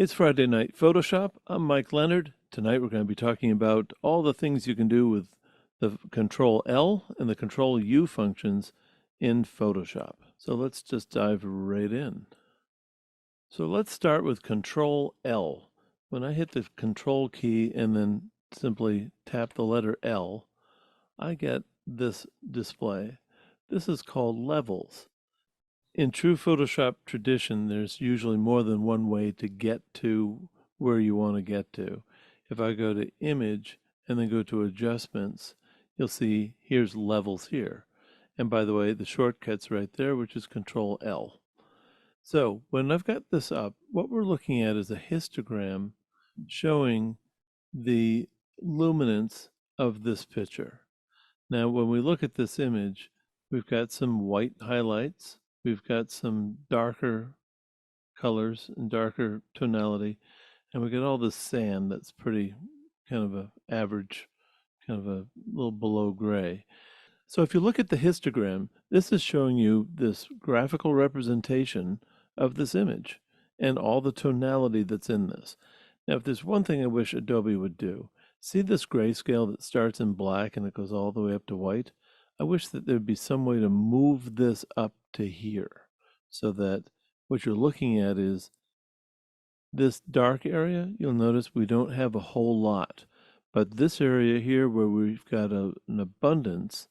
It's Friday Night Photoshop. I'm Mike Leonard. Tonight we're going to be talking about all the things you can do with the Control L and the Control U functions in Photoshop. So let's just dive right in. So let's start with Control L. When I hit the Control key and then simply tap the letter L, I get this display. This is called levels. In true Photoshop tradition, there's usually more than one way to get to where you want to get to. If I go to Image and then go to Adjustments, you'll see here's levels here. And by the way, the shortcut's right there, which is Control L. So when I've got this up, what we're looking at is a histogram showing the luminance of this picture. Now, when we look at this image, we've got some white highlights. We've got some darker colors and darker tonality, and we got all this sand that's pretty kind of a average, kind of a little below gray. So if you look at the histogram, this is showing you this graphical representation of this image and all the tonality that's in this. Now, if there's one thing I wish Adobe would do, see this grayscale that starts in black and it goes all the way up to white? I wish that there'd be some way to move this up to here so that what you're looking at is this dark area. You'll notice we don't have a whole lot, but this area here where we've got an abundance,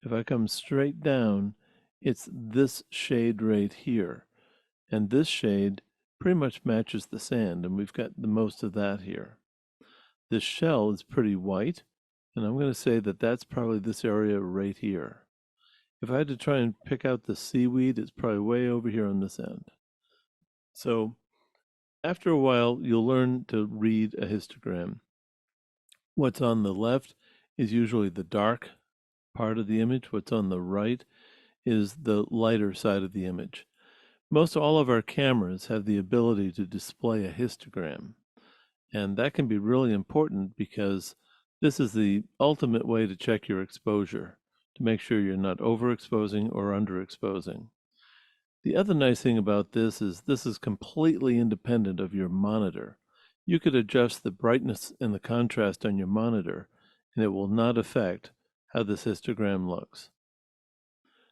if I come straight down, it's this shade right here. And this shade pretty much matches the sand, and we've got the most of that here. This shell is pretty white, and I'm going to say that that's probably this area right here. If I had to try and pick out the seaweed, it's probably way over here on this end. So after a while, you'll learn to read a histogram. What's on the left is usually the dark part of the image. What's on the right is the lighter side of the image. Most all of our cameras have the ability to display a histogram, and that can be really important because this is the ultimate way to check your exposure, to make sure you're not overexposing or underexposing. The other nice thing about this is completely independent of your monitor. You could adjust the brightness and the contrast on your monitor, and it will not affect how this histogram looks.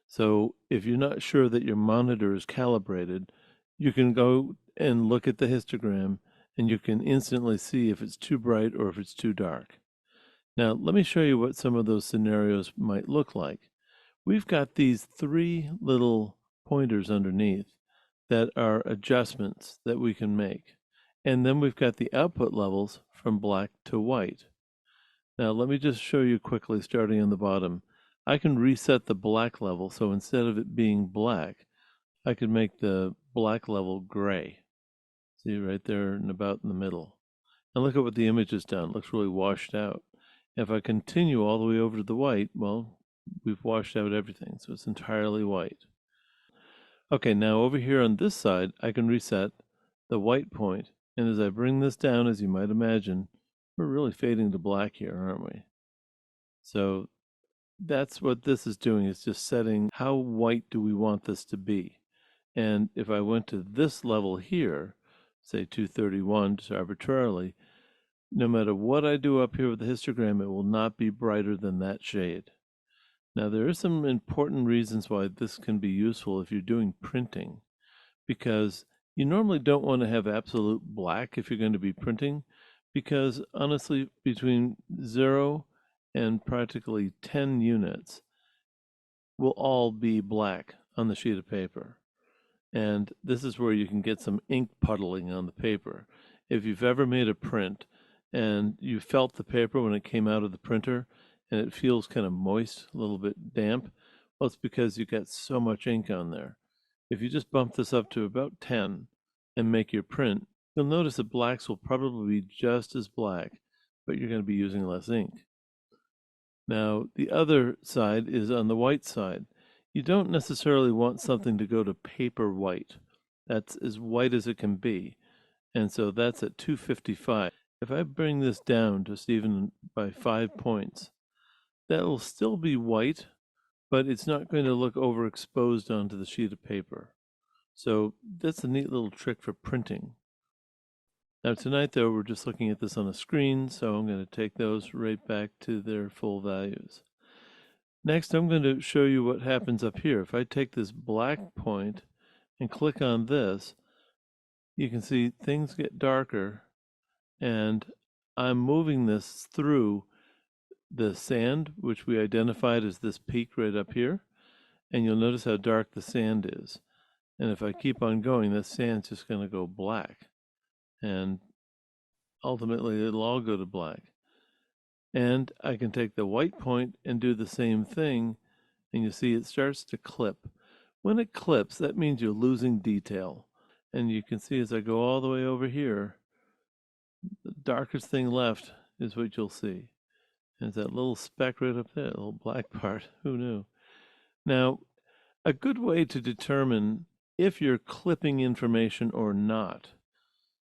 So if you're not sure that your monitor is calibrated, you can go and look at the histogram and you can instantly see if it's too bright or if it's too dark. Now, let me show you what some of those scenarios might look like. We've got these three little pointers underneath that are adjustments that we can make. And then we've got the output levels from black to white. Now, let me just show you quickly, starting on the bottom. I can reset the black level, so instead of it being black, I could make the black level gray. See right there and about in the middle. And look at what the image has done. It looks really washed out. If I continue all the way over to the white, well, we've washed out everything, so it's entirely white. Okay, now over here on this side, I can reset the white point. And as I bring this down, as you might imagine, we're really fading to black here, aren't we? So that's what this is doing, is just setting how white do we want this to be. And if I went to this level here, say 231, just arbitrarily, no matter what I do up here with the histogram, it will not be brighter than that shade. Now, there are some important reasons why this can be useful if you're doing printing, because you normally don't want to have absolute black if you're going to be printing, because honestly, between 0 and practically 10 units will all be black on the sheet of paper. And this is where you can get some ink puddling on the paper. If you've ever made a print and you felt the paper when it came out of the printer and it feels kind of moist, a little bit damp, well, it's because you got so much ink on there. If you just bump this up to about 10 and make your print, you'll notice that blacks will probably be just as black, but you're going to be using less ink. Now, the other side is on the white side. You don't necessarily want something to go to paper white. That's as white as it can be. And so that's at 255. If I bring this down just even by 5 points, that will still be white, but it's not going to look overexposed onto the sheet of paper. So that's a neat little trick for printing. Now tonight though, we're just looking at this on a screen, so I'm going to take those right back to their full values. Next, I'm going to show you what happens up here. If I take this black point and click on this, you can see things get darker, and I'm moving this through the sand, which we identified as this peak right up here, and you'll notice how dark the sand is. And if I keep on going, the sand's just going to go black, and ultimately it'll all go to black. And I can take the white point and do the same thing, and you see it starts to clip. When it clips, that means you're losing detail. And you can see as I go all the way over here, the darkest thing left is what you'll see. And it's that little speck right up there, the little black part. Who knew? Now, a good way to determine if you're clipping information or not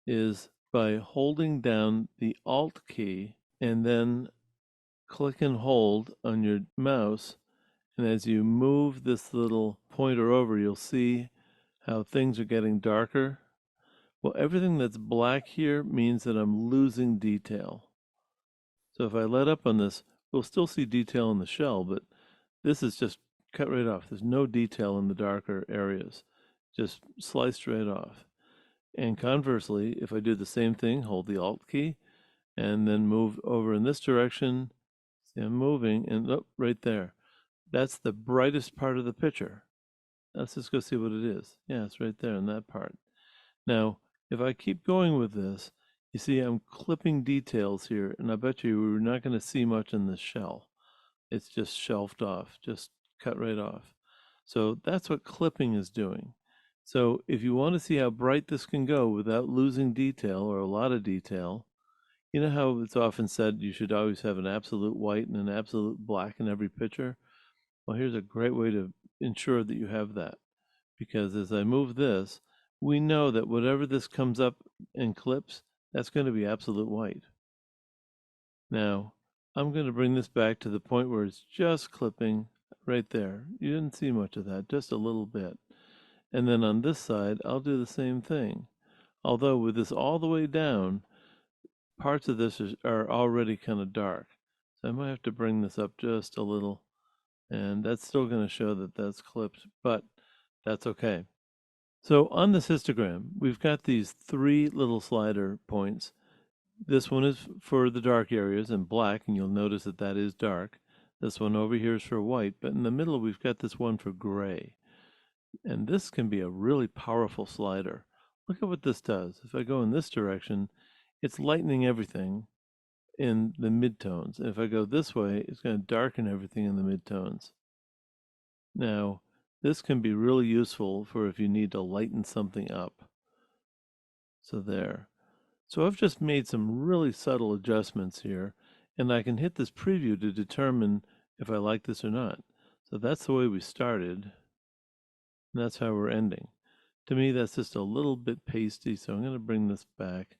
is by holding down the Alt key and then click and hold on your mouse. And as you move this little pointer over, you'll see how things are getting darker. Well, everything that's black here means that I'm losing detail. So if I let up on this, we'll still see detail in the shell, but this is just cut right off. There's no detail in the darker areas, just sliced right off. And conversely, if I do the same thing, hold the Alt key, and then move over in this direction, see I'm moving, and oh, right there. That's the brightest part of the picture. Let's just go see what it is. Yeah, it's right there in that part. Now, if I keep going with this, you see I'm clipping details here, and I bet you we're not going to see much in this shell. It's just shelved off, just cut right off. So that's what clipping is doing. So if you want to see how bright this can go without losing detail or a lot of detail, you know how it's often said you should always have an absolute white and an absolute black in every picture? Well, here's a great way to ensure that you have that. Because as I move this, we know that whatever this comes up and clips, that's going to be absolute white. Now, I'm going to bring this back to the point where it's just clipping right there. You didn't see much of that, just a little bit. And then on this side, I'll do the same thing. Although with this all the way down, parts of this are already kind of dark. So I might have to bring this up just a little. And that's still going to show that that's clipped, but that's okay. So on this histogram, we've got these three little slider points. This one is for the dark areas in black, and you'll notice that that is dark. This one over here is for white, but in the middle we've got this one for gray. And this can be a really powerful slider. Look at what this does. If I go in this direction, it's lightening everything in the midtones. And if I go this way, it's going to darken everything in the midtones. Now, this can be really useful for if you need to lighten something up. So there. So I've just made some really subtle adjustments here, and I can hit this preview to determine if I like this or not. So that's the way we started, and that's how we're ending. To me, that's just a little bit pasty, so I'm going to bring this back.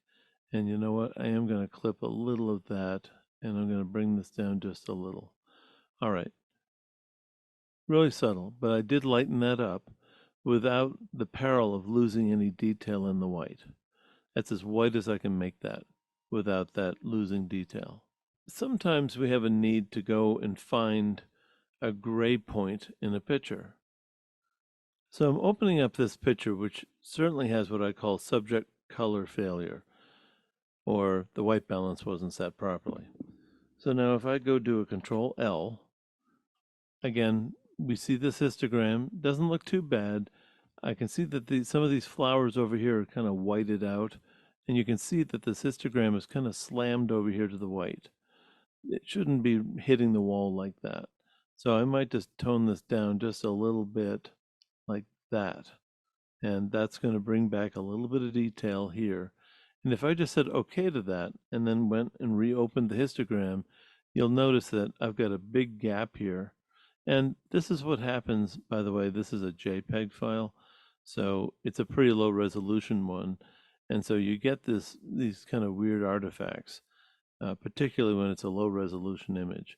And you know what? I am going to clip a little of that, and I'm going to bring this down just a little. All right. Really subtle, but I did lighten that up without the peril of losing any detail in the white. That's as white as I can make that without that losing detail. Sometimes we have a need to go and find a gray point in a picture. So I'm opening up this picture, which certainly has what I call subject color failure, or the white balance wasn't set properly. So now if I go do a Control L, again, we see this histogram. Doesn't look too bad. I can see that some of these flowers over here are kind of whited out, and you can see that this histogram is kind of slammed over here to the white. It shouldn't be hitting the wall like that. So I might just tone this down just a little bit like that. And that's going to bring back a little bit of detail here. And if I just said okay to that and then went and reopened the histogram, you'll notice that I've got a big gap here. And this is what happens, by the way, this is a JPEG file. So it's a pretty low resolution one. And so you get these kind of weird artifacts, particularly when it's a low resolution image.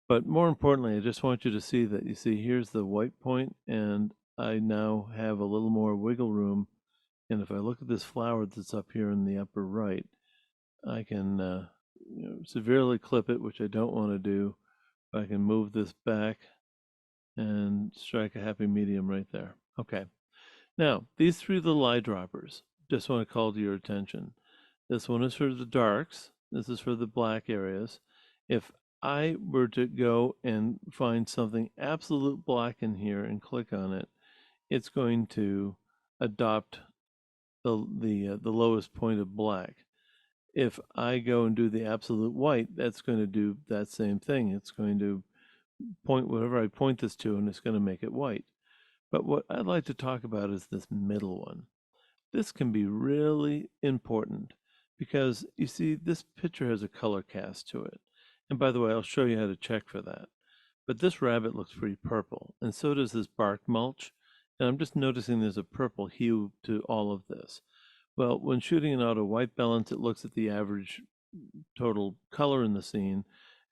But more importantly, I just want you to see that, you see here's the white point, and I now have a little more wiggle room And if I look at this flower that's up here in the upper right, I can severely clip it, which I don't want to do. I can move this back and strike a happy medium right there. Okay. Now, these three little eyedroppers, just want to call to your attention. This one is for the darks. This is for the black areas. If I were to go and find something absolute black in here and click on it, it's going to adopt the lowest point of black. If I go and do the absolute white, that's going to do that same thing. It's going to point whatever I point this to, and it's going to make it white. But what I'd like to talk about is this middle one. This can be really important because you see this picture has a color cast to it. And by the way, I'll show you how to check for that. But this rabbit looks pretty purple, and so does this bark mulch. And I'm just noticing there's a purple hue to all of this. Well, when shooting an auto white balance, it looks at the average total color in the scene,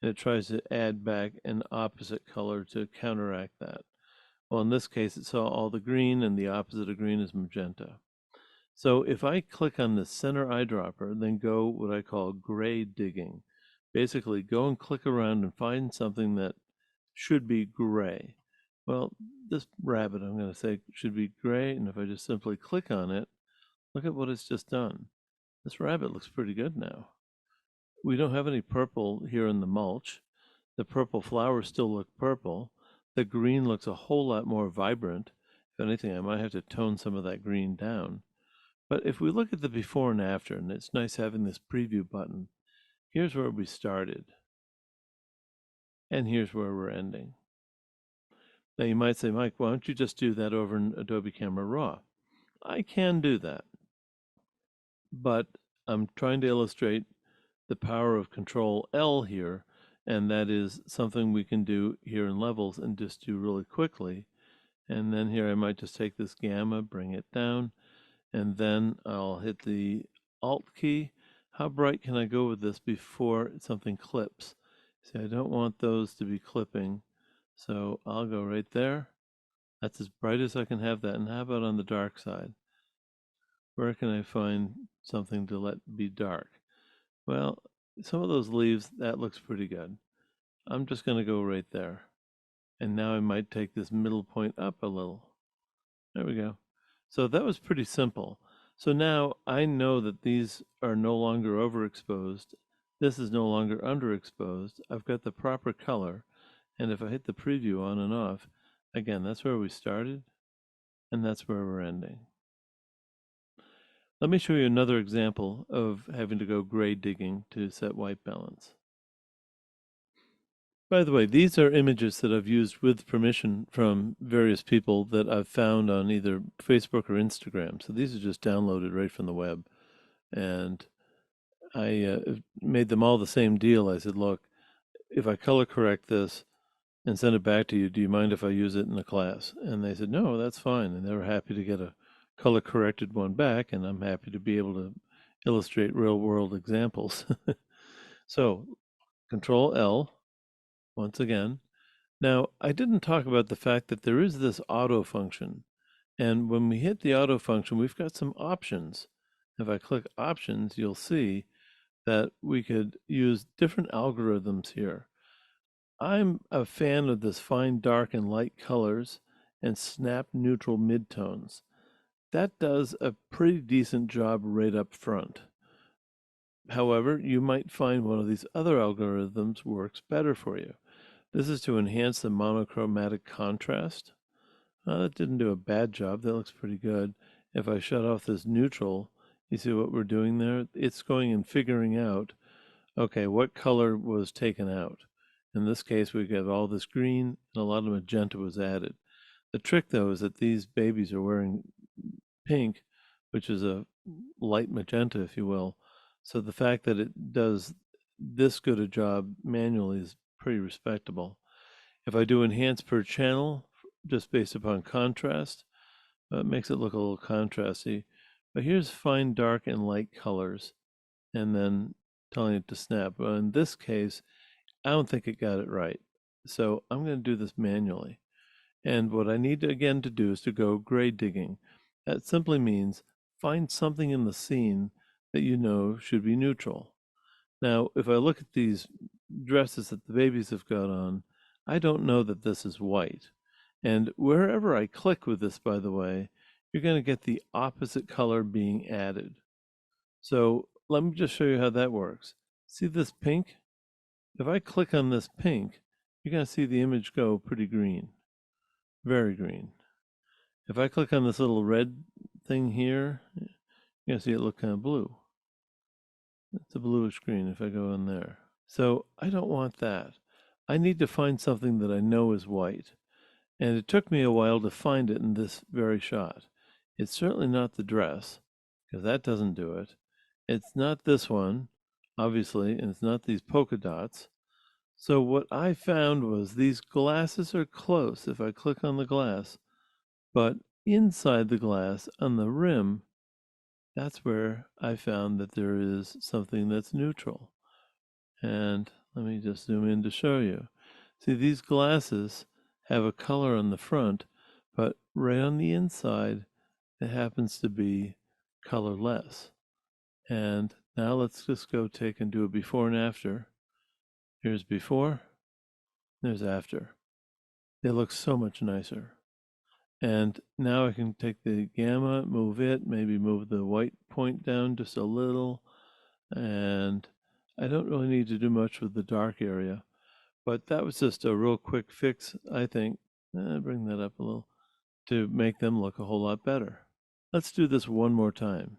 and it tries to add back an opposite color to counteract that. Well, in this case, it saw all the green, and the opposite of green is magenta. So if I click on the center eyedropper, then go what I call gray digging. Basically, go and click around and find something that should be gray. Well, this rabbit, I'm going to say, should be gray, and if I just simply click on it, look at what it's just done. This rabbit looks pretty good now. We don't have any purple here in the mulch. The purple flowers still look purple. The green looks a whole lot more vibrant. If anything, I might have to tone some of that green down. But if we look at the before and after, and it's nice having this preview button, here's where we started. And here's where we're ending. Now you might say, Mike, why don't you just do that over in Adobe Camera Raw? I can do that. But I'm trying to illustrate the power of Control L here, and that is something we can do here in levels and just do really quickly. And then here I might just take this gamma, bring it down, and then I'll hit the Alt key. How bright can I go with this before something clips? See, I don't want those to be clipping, so I'll go right there. That's as bright as I can have that. And how about on the dark side? Where can I find something to let be dark? Well, some of those leaves, that looks pretty good. I'm just going to go right there. And now I might take this middle point up a little. There we go. So that was pretty simple. So now I know that these are no longer overexposed. This is no longer underexposed. I've got the proper color. And if I hit the preview on and off, again, that's where we started, and that's where we're ending. Let me show you another example of having to go gray digging to set white balance. By the way, these are images that I've used with permission from various people that I've found on either Facebook or Instagram. So these are just downloaded right from the web. And I made them all the same deal. I said, look, if I color correct this and send it back to you, do you mind if I use it in the class? And they said, no, that's fine. And they were happy to get a color corrected one back, and I'm happy to be able to illustrate real world examples. So Control L, once again. Now, I didn't talk about the fact that there is this auto function. And when we hit the auto function, we've got some options. If I click options, you'll see that we could use different algorithms here. I'm a fan of this fine dark and light colors and snap neutral midtones. That does a pretty decent job right up front. However, you might find one of these other algorithms works better for you. This is to enhance the monochromatic contrast. That didn't do a bad job. That looks pretty good. If I shut off this neutral, you see what we're doing there? It's going and figuring out, okay, what color was taken out. In this case, we got all this green and a lot of magenta was added. The trick, though, is that these babies are wearing pink, which is a light magenta, if you will. So the fact that it does this good a job manually is pretty respectable. If I do enhance per channel, just based upon contrast, it makes it look a little contrasty. But here's fine dark and light colors, and then telling it to snap. But in this case, I don't think it got it right. So I'm going to do this manually. And what I need to, again to do is to go gray digging. That simply means find something in the scene that you know should be neutral. Now, if I look at these dresses that the babies have got on, I don't know that this is white. And wherever I click with this, by the way, you're going to get the opposite color being added. So let me just show you how that works. See this pink? If I click on this pink, you're going to see the image go pretty green, very green. If I click on this little red thing here, you're going to see it look kind of blue. It's a bluish green if I go in there. So I don't want that. I need to find something that I know is white. And it took me a while to find it in this very shot. It's certainly not the dress, because that doesn't do it. It's not this one, obviously, and it's not these polka dots. So what I found was these glasses are close if I click on the glass, but inside the glass on the rim, that's where I found that there is something that's neutral. And let me just zoom in to show you. See, these glasses have a color on the front, but right on the inside, it happens to be colorless. And now let's just go take and do a before and after. Here's before, there's after. They look so much nicer. And now I can take the gamma, move it, maybe move the white point down just a little. And I don't really need to do much with the dark area. But that was just a real quick fix, I think. Bring that up a little to make them look a whole lot better. Let's do this one more time.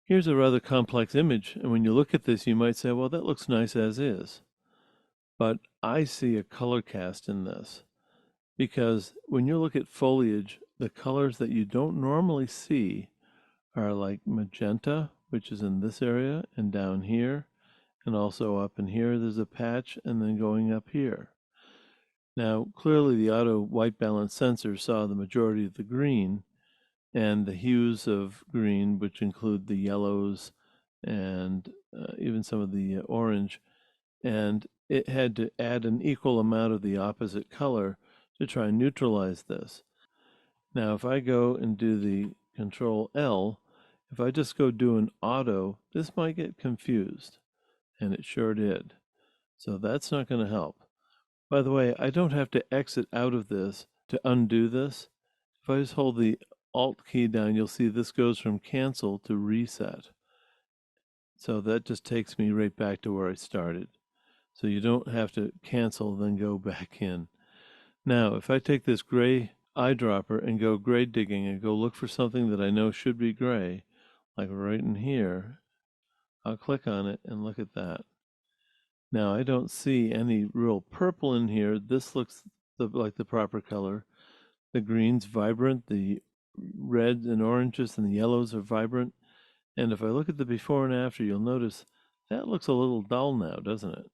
Here's a rather complex image, and when you look at this, you might say, well, that looks nice as is. But I see a color cast in this, because when you look at foliage, the colors that you don't normally see are like magenta, which is in this area, and down here, and also up in here, there's a patch, and then going up here. Now, clearly the auto white balance sensor saw the majority of the green and the hues of green, which include the yellows and even some of the orange, and it had to add an equal amount of the opposite color to try and neutralize this. Now, if I go and do the Control L, if I just go do an auto, this might get confused, and it sure did. So that's not going to help. By the way, I don't have to exit out of this to undo this. If I just hold the Alt key down, you'll see this goes from cancel to reset. So that just takes me right back to where I started. So you don't have to cancel, then go back in. Now, if I take this gray eyedropper and go gray digging and go look for something that I know should be gray, like right in here, I'll click on it and look at that. Now, I don't see any real purple in here. This looks like the proper color. The green's vibrant, the reds and oranges and the yellows are vibrant. And if I look at the before and after, you'll notice that looks a little dull now, doesn't it?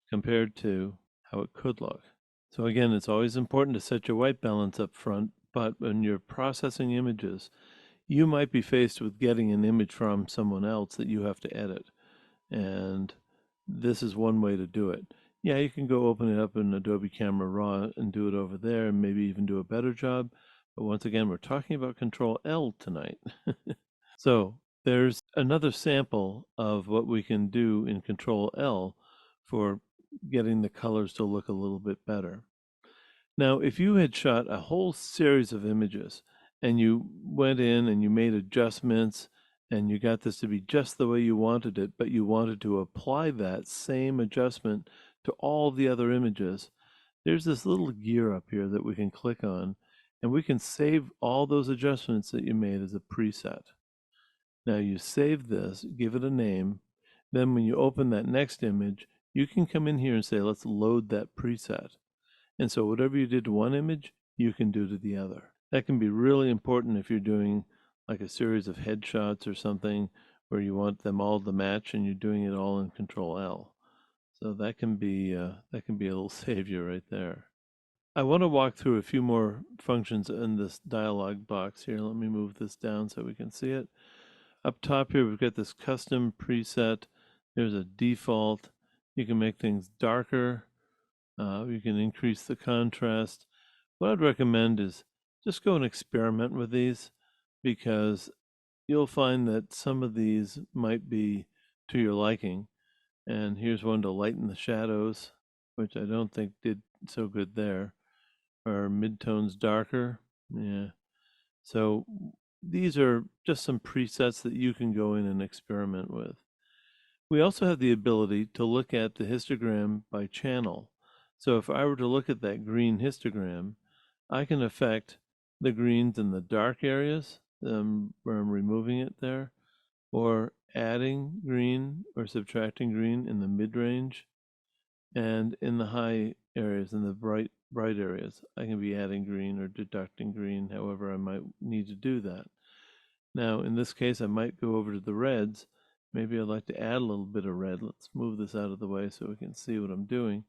Compared to how it could look. So again, it's always important to set your white balance up front, but when you're processing images, you might be faced with getting an image from someone else that you have to edit. And this is one way to do it. Yeah, you can go open it up in Adobe Camera Raw and do it over there and maybe even do a better job. But once again, we're talking about Control L tonight. So there's another sample of what we can do in Control L for getting the colors to look a little bit better. Now, if you had shot a whole series of images and you went in and you made adjustments and you got this to be just the way you wanted it, but you wanted to apply that same adjustment to all the other images, there's this little gear up here that we can click on, and we can save all those adjustments that you made as a preset. Now you save this, give it a name, then when you open that next image, you can come in here and say, let's load that preset. And so whatever you did to one image, you can do to the other. That can be really important if you're doing like a series of headshots or something where you want them all to match and you're doing it all in Control L. So that can be a little savior right there. I want to walk through a few more functions in this dialog box here. Let me move this down so we can see it. Up top here, we've got this custom preset. There's a default. You can make things darker. You can increase the contrast. What I'd recommend is just go and experiment with these, because you'll find that some of these might be to your liking. And here's one to lighten the shadows, which I don't think did so good there. Or midtones darker. Yeah. So these are just some presets that you can go in and experiment with. We also have the ability to look at the histogram by channel. So if I were to look at that green histogram, I can affect the greens in the dark areas where I'm removing it there, or adding green or subtracting green in the mid-range, and in the high areas, in the bright areas, I can be adding green or deducting green, however I might need to do that. Now, in this case, I might go over to the reds. Maybe I'd like to add a little bit of red. Let's move this out of the way so we can see what I'm doing.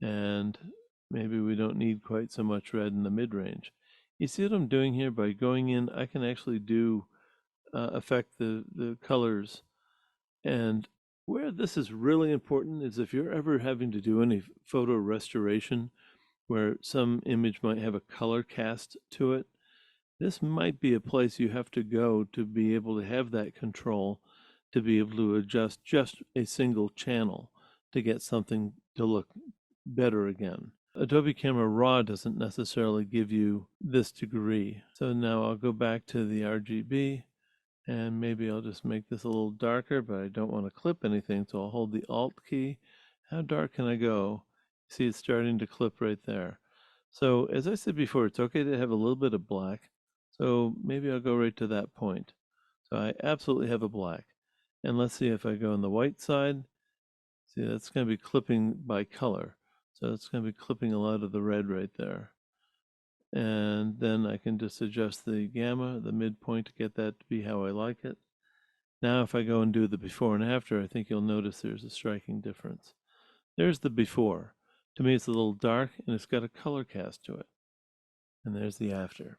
And maybe we don't need quite so much red in the mid-range. You see what I'm doing here? By going in, I can actually do affect the colors. And where this is really important is if you're ever having to do any photo restoration where some image might have a color cast to it, this might be a place you have to go to be able to have that control, to be able to adjust just a single channel to get something to look better again. Adobe Camera Raw doesn't necessarily give you this degree. So now I'll go back to the RGB, and maybe I'll just make this a little darker, but I don't want to clip anything, so I'll hold the Alt key. How dark can I go? See, it's starting to clip right there. So as I said before, it's okay to have a little bit of black. So maybe I'll go right to that point. So I absolutely have a black. And let's see if I go on the white side. See, that's going to be clipping by color. So it's going to be clipping a lot of the red right there. And then I can just adjust the gamma, the midpoint, to get that to be how I like it. Now if I go and do the before and after, I think you'll notice there's a striking difference. There's the before. To me, it's a little dark, and it's got a color cast to it. And there's the after.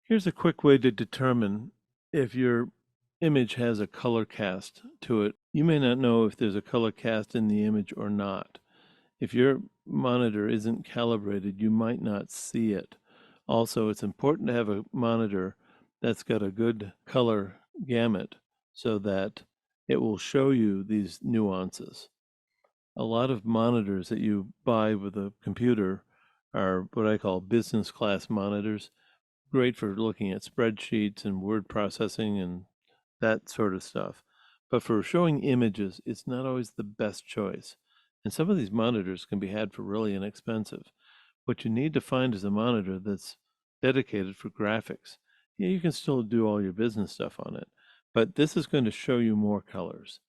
Here's a quick way to determine if your image has a color cast to it. You may not know if there's a color cast in the image or not. If your monitor isn't calibrated, you might not see it. Also, it's important to have a monitor that's got a good color gamut so that it will show you these nuances. A lot of monitors that you buy with a computer are what I call business class monitors, great for looking at spreadsheets and word processing and that sort of stuff. But for showing images, it's not always the best choice. And some of these monitors can be had for really inexpensive. What you need to find is a monitor that's dedicated for graphics. Yeah, you can still do all your business stuff on it, but this is going to show you more colors.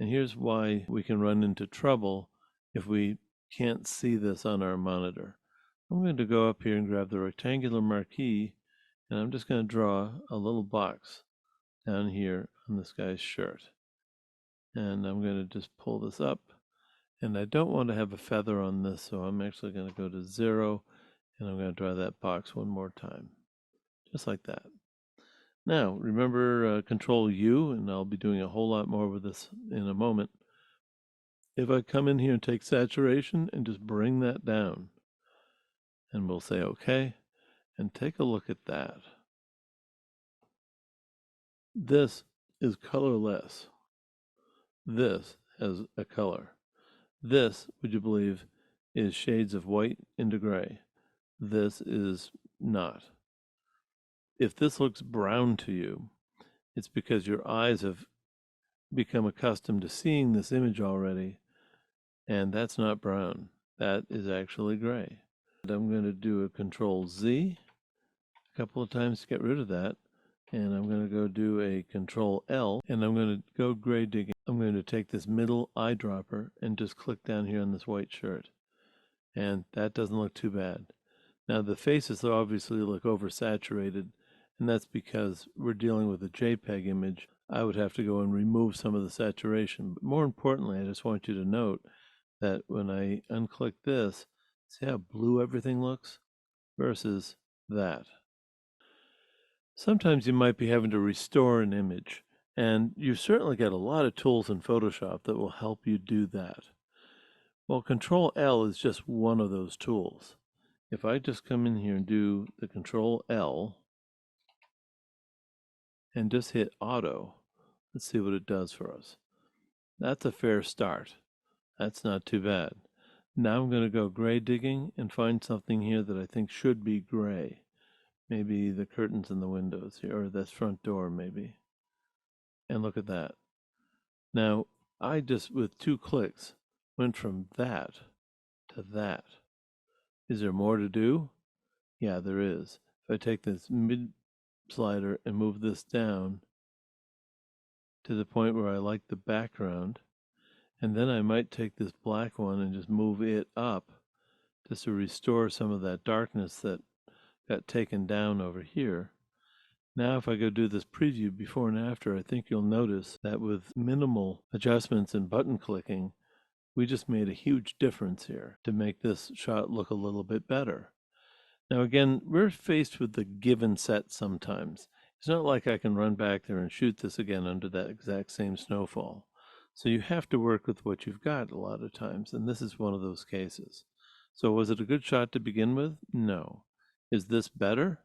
And here's why we can run into trouble if we can't see this on our monitor. I'm going to go up here and grab the rectangular marquee, and I'm just going to draw a little box down here on this guy's shirt. And I'm going to just pull this up. And I don't want to have a feather on this, so I'm actually going to go to 0, and I'm going to draw that box one more time, just like that. Now, remember Control U, and I'll be doing a whole lot more with this in a moment. If I come in here and take saturation and just bring that down, and we'll say OK, and take a look at that. This is colorless. This has a color. This, would you believe, is shades of white into gray. This is not. If this looks brown to you, it's because your eyes have become accustomed to seeing this image already, and that's not brown. That is actually gray. And I'm going to do a Control Z a couple of times to get rid of that, and I'm going to go do a Control L, and I'm going to go gray digging. I'm going to take this middle eyedropper and just click down here on this white shirt, and that doesn't look too bad. Now the faces obviously look oversaturated, and that's because we're dealing with a JPEG image. I would have to go and remove some of the saturation. But more importantly, I just want you to note that when I unclick this, see how blue everything looks versus that. Sometimes you might be having to restore an image, and you've certainly got a lot of tools in Photoshop that will help you do that. Well, Control L is just one of those tools. If I just come in here and do the Control L, and just hit auto. Let's see what it does for us. That's a fair start. That's not too bad. Now I'm going to go gray digging and find something here that I think should be gray. Maybe the curtains in the windows here, or this front door maybe. And look at that. Now, I just, with 2 clicks, went from that to that. Is there more to do? Yeah, there is. If I take this mid slider and move this down to the point where I like the background, and then I might take this black one and just move it up just to restore some of that darkness that got taken down over here. Now if I go do this preview before and after, I think you'll notice that with minimal adjustments and button clicking, we just made a huge difference here to make this shot look a little bit better. Now again, we're faced with the given set sometimes. It's not like I can run back there and shoot this again under that exact same snowfall. So you have to work with what you've got a lot of times, and this is one of those cases. So was it a good shot to begin with? No. Is this better?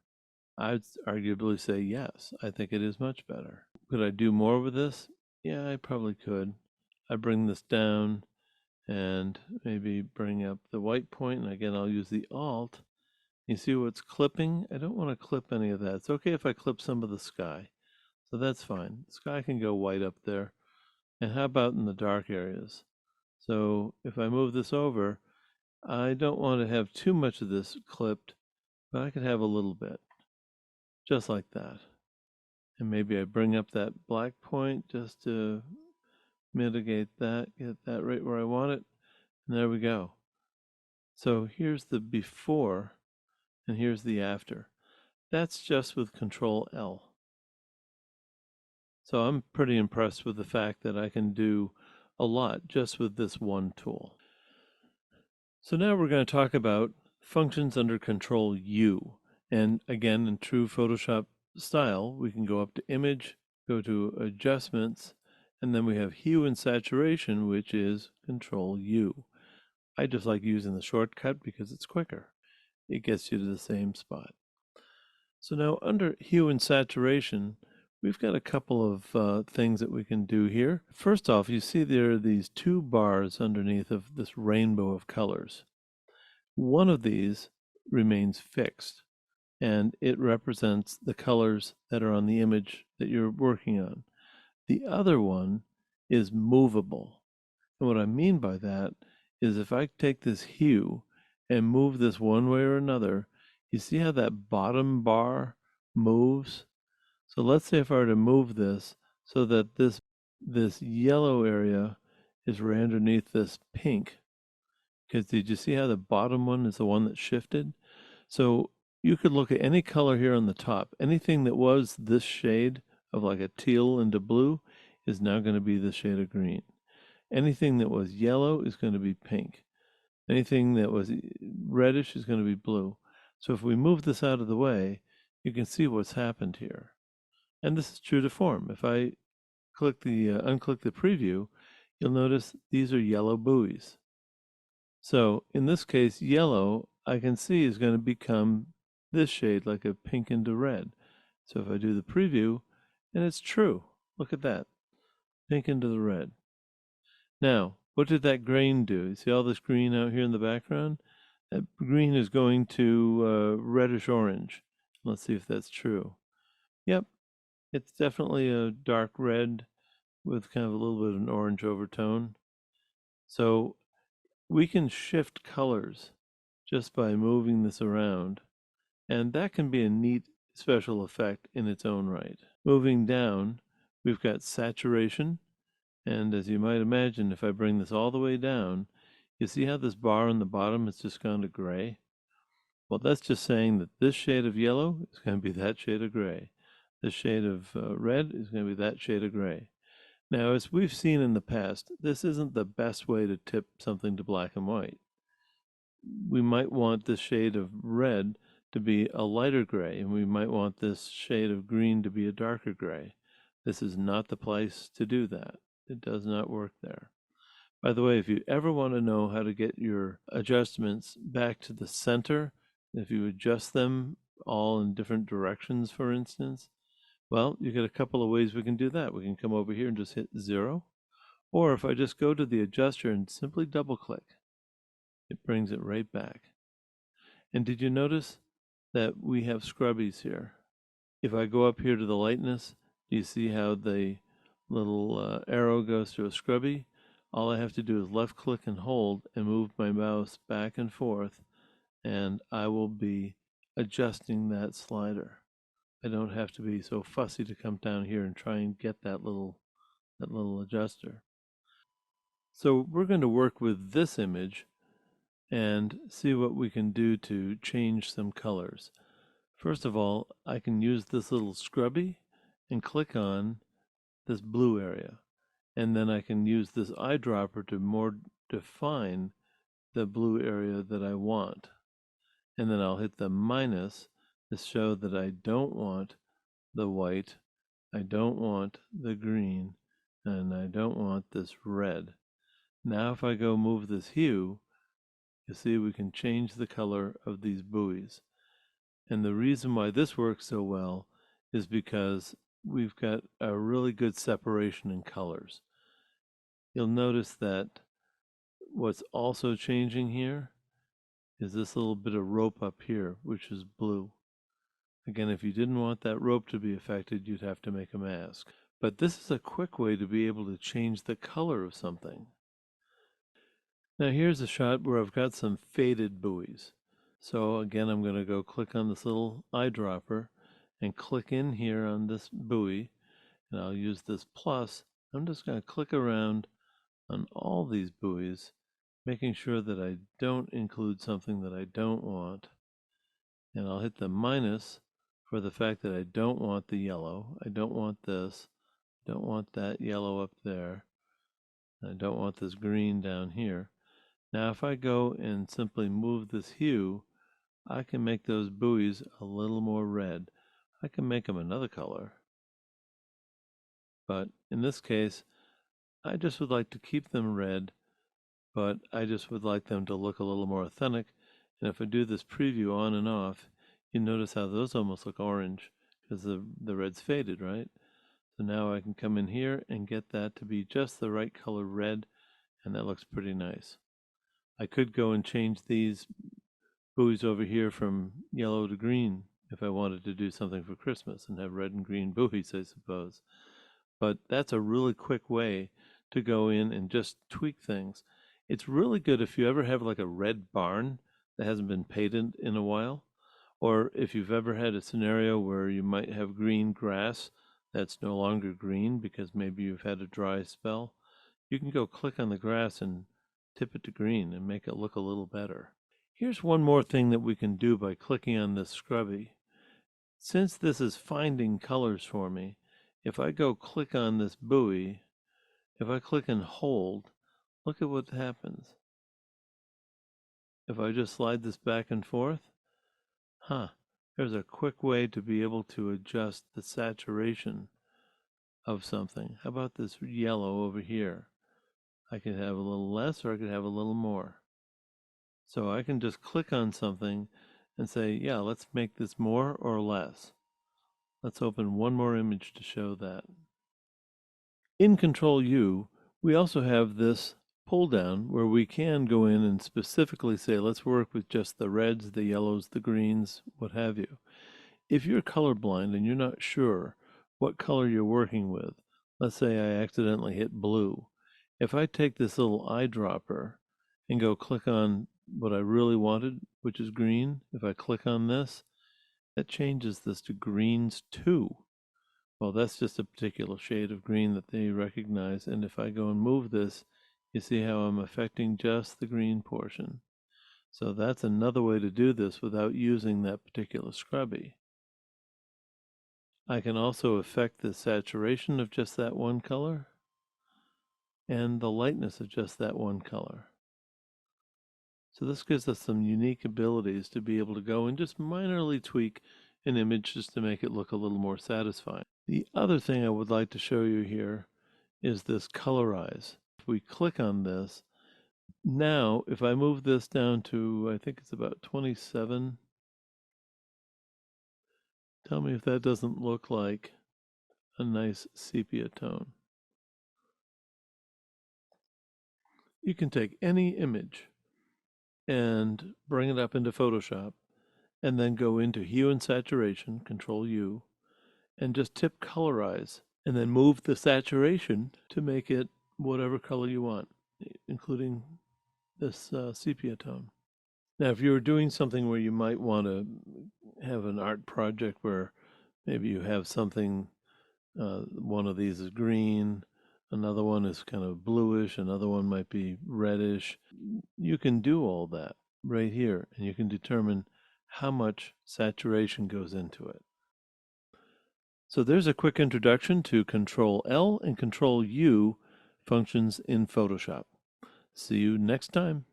I'd arguably say yes. I think it is much better. Could I do more with this? Yeah, I probably could. I bring this down and maybe bring up the white point, and again I'll use the Alt. You see what's clipping? I don't want to clip any of that. It's okay if I clip some of the sky. So that's fine. The sky can go white up there. And how about in the dark areas? So if I move this over, I don't want to have too much of this clipped, but I could have a little bit. Just like that. And maybe I bring up that black point just to mitigate that, get that right where I want it. And there we go. So here's the before and here's the after. That's just with Control L. So I'm pretty impressed with the fact that I can do a lot just with this one tool. So now we're going to talk about functions under Control U. And again, in true Photoshop style, we can go up to Image, go to Adjustments, and then we have Hue and Saturation, which is Control U. I just like using the shortcut because it's quicker. It gets you to the same spot. So now under Hue and Saturation, we've got a couple of things that we can do here. First off, you see there are these 2 bars underneath of this rainbow of colors. One of these remains fixed, and it represents the colors that are on the image that you're working on. The other one is movable. And what I mean by that is if I take this hue and move this one way or another, you see how that bottom bar moves? So let's say if I were to move this so that this yellow area is right underneath this pink, because did you see how the bottom one is the one that shifted? So you could look at any color here on the top. Anything that was this shade of like a teal into blue is now going to be the shade of green. Anything that was yellow is going to be pink. Anything that was reddish is going to be blue. So if we move this out of the way, you can see what's happened here. And this is true to form. If I click the unclick the preview, you'll notice these are yellow buoys. So in this case, yellow I can see is going to become this shade, like a pink into red. So if I do the preview, and it's true, look at that, pink into the red. Now, what did that green do? You see all this green out here in the background? That green is going to reddish orange. Let's see if that's true. Yep, it's definitely a dark red with kind of a little bit of an orange overtone. So we can shift colors just by moving this around, and that can be a neat special effect in its own right. Moving down, we've got saturation, and as you might imagine, if I bring this all the way down, you see how this bar on the bottom has just gone to gray? Well, that's just saying that this shade of yellow is going to be that shade of gray. This shade of red is going to be that shade of gray. Now, as we've seen in the past, this isn't the best way to tip something to black and white. We might want this shade of red to be a lighter gray, and we might want this shade of green to be a darker gray. This is not the place to do that. It does not work there. By the way, if you ever want to know how to get your adjustments back to the center, if you adjust them all in different directions, for instance, Well, you get a couple of ways we can do that. We can come over here and just hit 0. Or if I just go to the adjuster and simply double click, it brings it right back. And did you notice that we have scrubbies here? If I go up here to the lightness, do you see how the little arrow goes to a scrubby? All I have to do is left click and hold and move my mouse back and forth, and I will be adjusting that slider. I don't have to be so fussy to come down here and try and get that little adjuster. So we're going to work with this image and see what we can do to change some colors. First of all, I can use this little scrubby and click on this blue area. And then I can use this eyedropper to more define the blue area that I want. And then I'll hit the minus to show that I don't want the white, I don't want the green, and I don't want this red. Now if I go move this hue, you see we can change the color of these buoys. And the reason why this works so well is because we've got a really good separation in colors. You'll notice that what's also changing here is this little bit of rope up here, which is blue. Again, if you didn't want that rope to be affected, you'd have to make a mask. But this is a quick way to be able to change the color of something. Now here's a shot where I've got some faded buoys. So again, I'm going to go click on this little eyedropper and click in here on this buoy, and I'll use this plus. I'm just going to click around on all these buoys, making sure that I don't include something that I don't want. And I'll hit the minus for the fact that I don't want the yellow. I don't want this. Don't want that yellow up there. I don't want this green down here. Now if I go and simply move this hue, I can make those buoys a little more red. I can make them another color. But in this case, I just would like to keep them red, but I just would like them to look a little more authentic. And if I do this preview on and off, you notice how those almost look orange because the red's faded, right? So now I can come in here and get that to be just the right color red, and that looks pretty nice. I could go and change these buoys over here from yellow to green if I wanted to do something for Christmas and have red and green buoys, I suppose. But that's a really quick way to go in and just tweak things. It's really good if you ever have like a red barn that hasn't been painted in a while, or if you've ever had a scenario where you might have green grass that's no longer green because maybe you've had a dry spell. You can go click on the grass and tip it to green and make it look a little better. Here's one more thing that we can do by clicking on this scrubby. Since this is finding colors for me, if I go click on this buoy, if I click and hold, look at what happens. If I just slide this back and forth, there's a quick way to be able to adjust the saturation of something. How about this yellow over here? I could have a little less or I could have a little more. So I can just click on something and say, yeah, let's make this more or less. Let's open one more image to show that. In Control U, we also have this pull down where we can go in and specifically say, let's work with just the reds, the yellows, the greens, what have you. If you're colorblind and you're not sure what color you're working with, let's say I accidentally hit blue. If I take this little eyedropper and go click on what I really wanted, which is green, if I click on this, that changes this to greens 2. Well, that's just a particular shade of green that they recognize, and if I go and move this, you see how I'm affecting just the green portion. So that's another way to do this without using that particular scrubby. I can also affect the saturation of just that one color and the lightness of just that one color. So this gives us some unique abilities to be able to go and just minorly tweak an image just to make it look a little more satisfying. The other thing I would like to show you here is this colorize. If we click on this, now if I move this down to, I think it's about 27, tell me if that doesn't look like a nice sepia tone. You can take any image and bring it up into Photoshop and then go into Hue and Saturation, Control U, and just tip colorize and then move the saturation to make it whatever color you want, including this sepia tone. Now, if you were doing something where you might want to have an art project where maybe you have something, one of these is green, another one is kind of bluish, another one might be reddish, you can do all that right here, and you can determine how much saturation goes into it. So there's a quick introduction to Control L and Control U functions in Photoshop. See you next time.